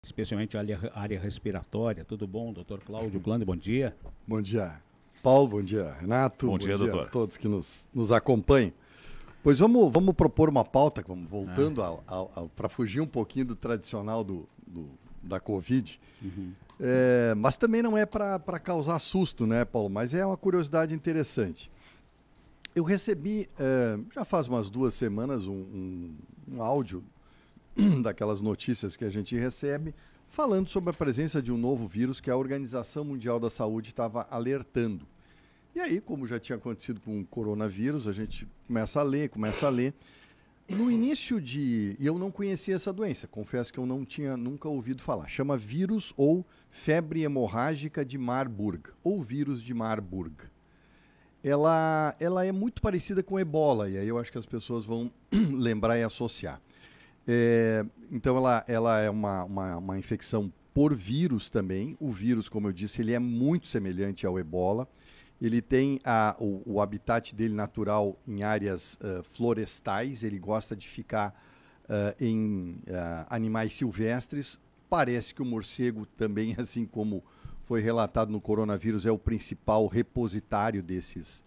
especialmente a área respiratória. Tudo bom, doutor Cláudio Glande? Bom dia. Bom dia, Paulo. Bom dia, Renato. Bom dia, doutor. A todos que nos acompanham. Pois vamos propor uma pauta, voltando para fugir um pouquinho do tradicional da Covid. Uhum. Mas também não é para causar susto, né, Paulo? Mas é uma curiosidade interessante. Eu recebi, já faz umas 2 semanas, um áudio daquelas notícias que a gente recebe, falando sobre a presença de um novo vírus que a Organização Mundial da Saúde estava alertando. E aí, como já tinha acontecido com o coronavírus, a gente começa a ler. No início e eu não conhecia essa doença, confesso que eu não tinha nunca ouvido falar. Chama vírus ou febre hemorrágica de Marburg, ou vírus de Marburg. Ela é muito parecida com ebola, e aí eu acho que as pessoas vão lembrar e associar. Então ela é uma infecção por vírus também. O vírus, como eu disse, ele é muito semelhante ao ebola. Ele tem o habitat dele natural em áreas florestais. Ele gosta de ficar em animais silvestres. Parece que o morcego também, assim como foi relatado no coronavírus, é o principal repositário desses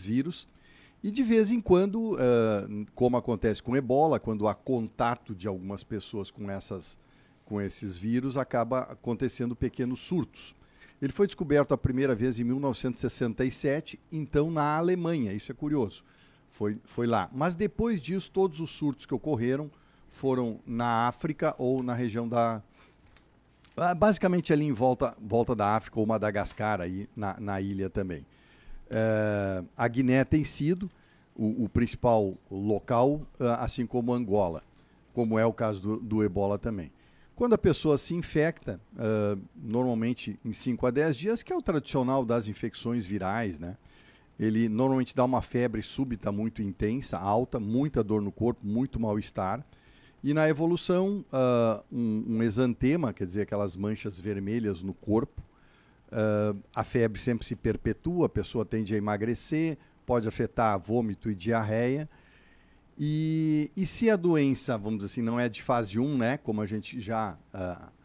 vírus. E de vez em quando, como acontece com ebola, quando há contato de algumas pessoas com esses vírus, acaba acontecendo pequenos surtos. Ele foi descoberto a primeira vez em 1967, então na Alemanha, isso é curioso, foi lá. Mas depois disso, todos os surtos que ocorreram foram na África ou na região basicamente ali em volta da África ou Madagascar, aí na ilha também. A Guiné tem sido o principal local, assim como Angola, como é o caso do ebola também. Quando a pessoa se infecta, normalmente em 5 a 10 dias, que é o tradicional das infecções virais, né? Ele normalmente dá uma febre súbita muito intensa, alta, muita dor no corpo, muito mal-estar. E na evolução, um exantema, quer dizer, aquelas manchas vermelhas no corpo. A febre sempre se perpetua, a pessoa tende a emagrecer, pode afetar vômito e diarreia. E se a doença, vamos dizer assim, não é de fase 1, né, como a gente já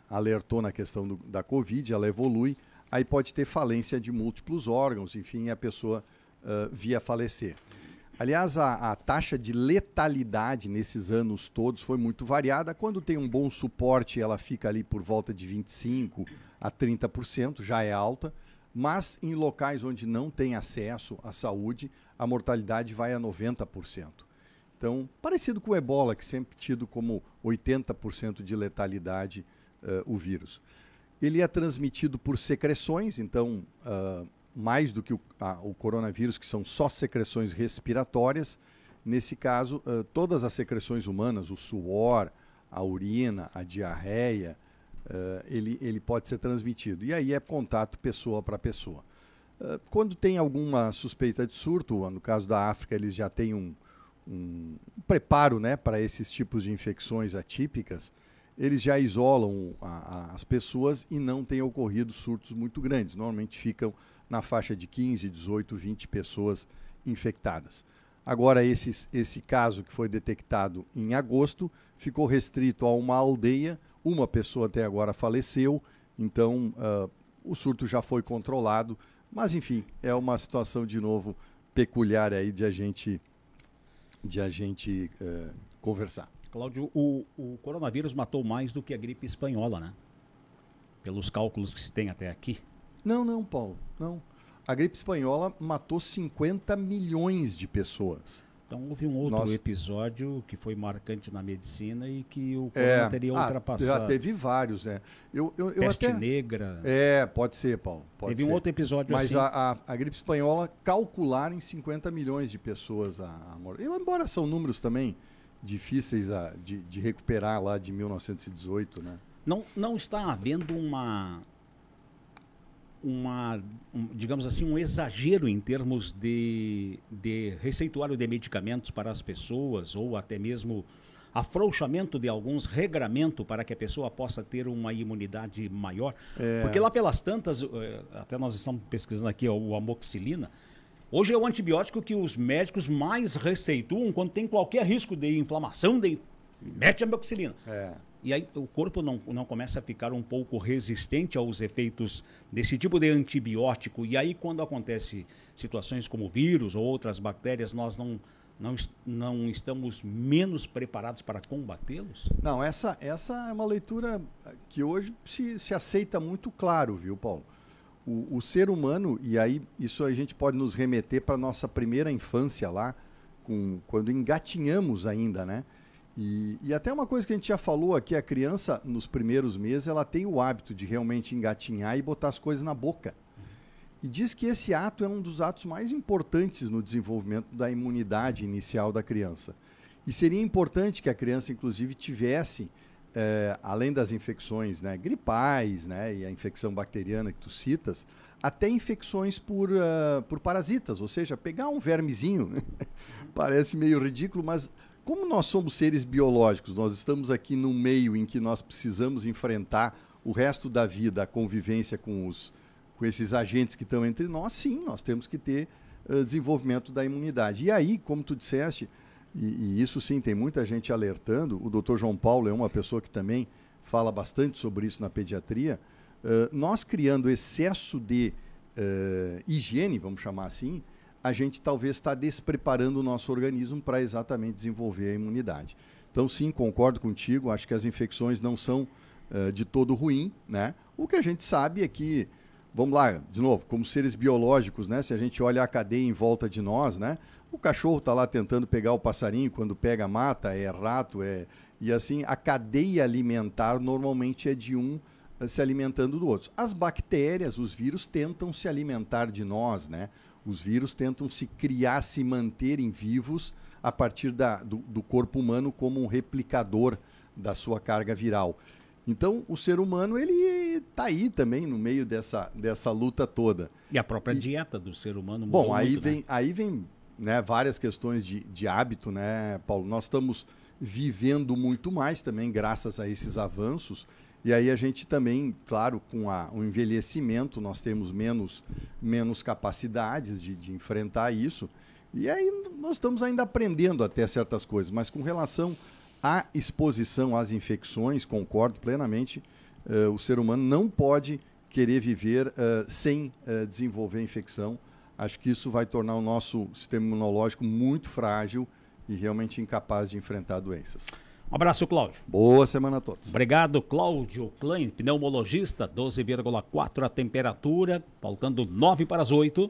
alertou na questão da Covid, ela evolui, aí pode ter falência de múltiplos órgãos, enfim, a pessoa via falecer. Aliás, a taxa de letalidade nesses anos todos foi muito variada. Quando tem um bom suporte, ela fica ali por volta de 25% a 30%, já é alta, mas em locais onde não tem acesso à saúde, a mortalidade vai a 90%. Então, parecido com o ebola, que sempre tido como 80% de letalidade o vírus. Ele é transmitido por secreções, então, mais do que o coronavírus, que são só secreções respiratórias. Nesse caso, todas as secreções humanas, o suor, a urina, a diarreia, ele pode ser transmitido. E aí é contato pessoa para pessoa. Quando tem alguma suspeita de surto, no caso da África, eles já têm um preparo, né, para esses tipos de infecções atípicas. Eles já isolam as pessoas e não têm ocorrido surtos muito grandes. Normalmente ficam na faixa de 15, 18, 20 pessoas infectadas. Agora, esse caso que foi detectado em agosto ficou restrito a uma aldeia. Uma pessoa até agora faleceu, então o surto já foi controlado. Mas, enfim, é uma situação, de novo, peculiar aí de a gente conversar. Cláudio, o coronavírus matou mais do que a gripe espanhola, né? Pelos cálculos que se tem até aqui. Não, Paulo, não. A gripe espanhola matou 50 milhões de pessoas. Então houve um outro episódio que foi marcante na medicina e que o corona teria ultrapassado. Já teve vários, né? Peste negra. Pode ser, Paulo. Teve um outro episódio assim. Mas a gripe espanhola calcularam em 50 milhões de pessoas a morte. Embora são números também difíceis de recuperar lá de 1918, né? Não está havendo digamos assim, um exagero em termos de receituário de medicamentos para as pessoas, ou até mesmo afrouxamento de alguns, regramento para que a pessoa possa ter uma imunidade maior. Porque lá pelas tantas, até nós estamos pesquisando aqui o amoxicilina, hoje é o antibiótico que os médicos mais receituam quando tem qualquer risco de inflamação, mete a amoxicilina. E aí o corpo não começa a ficar um pouco resistente aos efeitos desse tipo de antibiótico. E aí quando acontece situações como vírus ou outras bactérias, nós não estamos menos preparados para combatê-los? Não, essa é uma leitura que hoje se aceita muito claro, viu, Paulo? O ser humano, e aí isso a gente pode nos remeter para a nossa primeira infância lá, quando engatinhamos ainda, né? E até uma coisa que a gente já falou aqui, a criança, nos primeiros meses, ela tem o hábito de realmente engatinhar e botar as coisas na boca. E diz que esse ato é um dos atos mais importantes no desenvolvimento da imunidade inicial da criança. E seria importante que a criança, inclusive, tivesse, além das infecções, né, gripais, né, e a infecção bacteriana que tu citas, até infecções por parasitas, ou seja, pegar um vermezinho, né? Parece meio ridículo, mas como nós somos seres biológicos, nós estamos aqui num meio em que nós precisamos enfrentar o resto da vida, a convivência com esses agentes que estão entre nós, sim, nós temos que ter desenvolvimento da imunidade. E aí, como tu disseste, e isso sim, tem muita gente alertando, o Dr. João Paulo é uma pessoa que também fala bastante sobre isso na pediatria, nós criando excesso de higiene, vamos chamar assim, a gente talvez está despreparando o nosso organismo para exatamente desenvolver a imunidade. Então, sim, concordo contigo, acho que as infecções não são de todo ruim, né? O que a gente sabe é que, vamos lá, de novo, como seres biológicos, né? Se a gente olha a cadeia em volta de nós, né? O cachorro está lá tentando pegar o passarinho, quando pega, mata, é rato, e assim, a cadeia alimentar normalmente é de um se alimentando do outro. As bactérias, os vírus, tentam se alimentar de nós, né? Os vírus tentam se criar, se manterem vivos a partir do corpo humano como um replicador da sua carga viral. Então, o ser humano, ele está aí também no meio dessa luta toda. E a própria dieta do ser humano mudou muito, né? Aí vem né, várias questões de hábito, né, Paulo? Nós estamos vivendo muito mais também graças a esses avanços. E aí a gente também, claro, com o envelhecimento, nós temos menos capacidades de enfrentar isso. E aí nós estamos ainda aprendendo até certas coisas. Mas com relação à exposição às infecções, concordo plenamente, o ser humano não pode querer viver sem desenvolver infecção. Acho que isso vai tornar o nosso sistema imunológico muito frágil e realmente incapaz de enfrentar doenças. Um abraço, Cláudio. Boa semana a todos. Obrigado, Cláudio Klein, pneumologista, 12,4 a temperatura, faltando 9 para as 8.